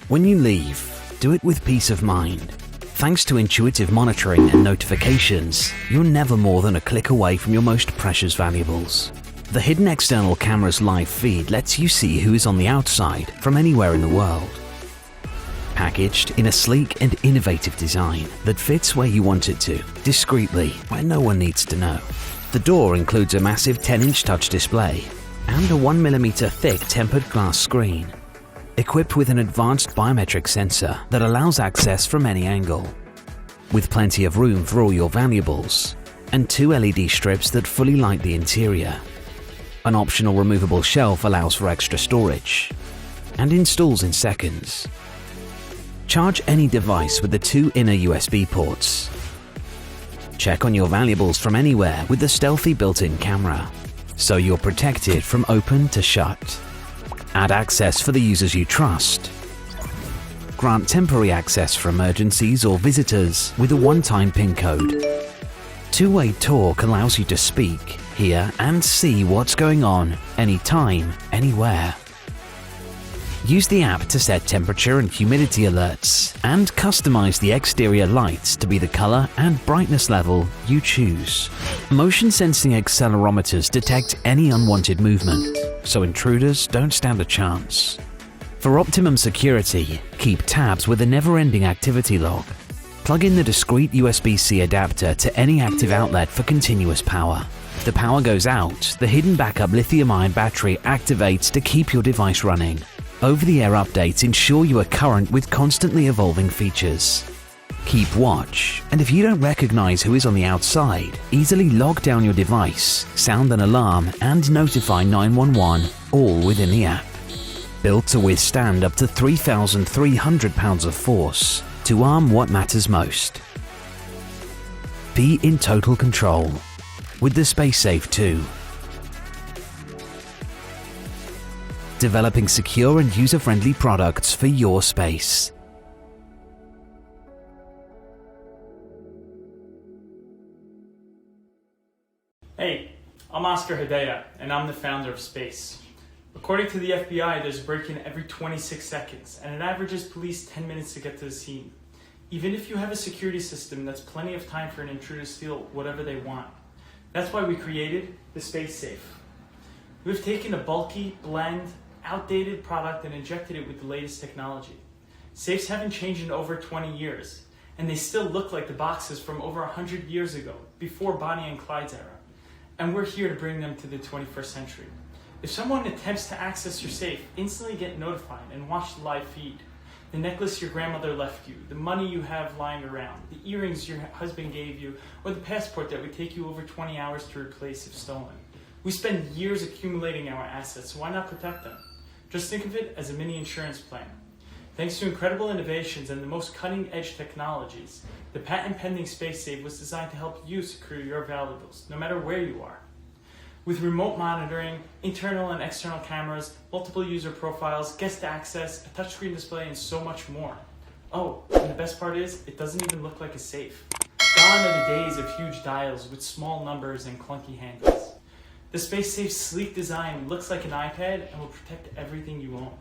When you leave, do it with peace of mind. Thanks to intuitive monitoring and notifications, you're never more than a click away from your most precious valuables. The hidden external camera's live feed lets you see who is on the outside from anywhere in the world. Packaged in a sleek and innovative design that fits where you want it to, discreetly, where no one needs to know. The door includes a massive 10-inch touch display and a 1mm thick tempered glass screen, equipped with an advanced biometric sensor that allows access from any angle. With plenty of room for all your valuables, and 2 LED strips that fully light the interior. An optional removable shelf allows for extra storage, and installs in seconds. Charge any device with the 2 inner USB ports. Check on your valuables from anywhere with the stealthy built-in camera, so you're protected from open to shut. Add access for the users you trust. Grant temporary access for emergencies or visitors with a one-time PIN code. Two-way talk allows you to speak, hear, and see what's going on anytime, anywhere. Use the app to set temperature and humidity alerts and customize the exterior lights to be the color and brightness level you choose. Motion sensing accelerometers detect any unwanted movement, so intruders don't stand a chance. For optimum security, keep tabs with a never-ending activity log. Plug in the discrete USB-C adapter to any active outlet for continuous power. If the power goes out, the hidden backup lithium-ion battery activates to keep your device running. Over-the-air updates ensure you are current with constantly evolving features. Keep watch, and if you don't recognize who is on the outside, easily lock down your device, sound an alarm, and notify 911, all within the app. Built to withstand up to 3,300 pounds of force to arm what matters most. Be in total control with the SpaceSafe 2. Developing secure and user-friendly products for your space. Hey, I'm Oscar Hedaya, and I'm the founder of Space. According to the FBI, there's a break-in every 26 seconds, and it averages police 10 minutes to get to the scene. Even if you have a security system, that's plenty of time for an intruder to steal whatever they want. That's why we created the SpaceSafe. We've taken a bulky, bland, outdated product and injected it with the latest technology. Safes haven't changed in over 20 years, and they still look like the boxes from over 100 years ago, before Bonnie and Clyde's era. And we're here to bring them to the 21st century. If someone attempts to access your safe, instantly get notified and watch the live feed. The necklace your grandmother left you, the money you have lying around, the earrings your husband gave you, or the passport that would take you over 20 hours to replace if stolen. We spend years accumulating our assets, so why not protect them? Just think of it as a mini insurance plan. Thanks to incredible innovations and the most cutting-edge technologies, the patent-pending SpaceSafe was designed to help you secure your valuables, no matter where you are. With remote monitoring, internal and external cameras, multiple user profiles, guest access, a touchscreen display, and so much more. Oh, and the best part is, it doesn't even look like a safe. Gone are the days of huge dials with small numbers and clunky handles. The SpaceSafe's sleek design looks like an iPad and will protect everything you own.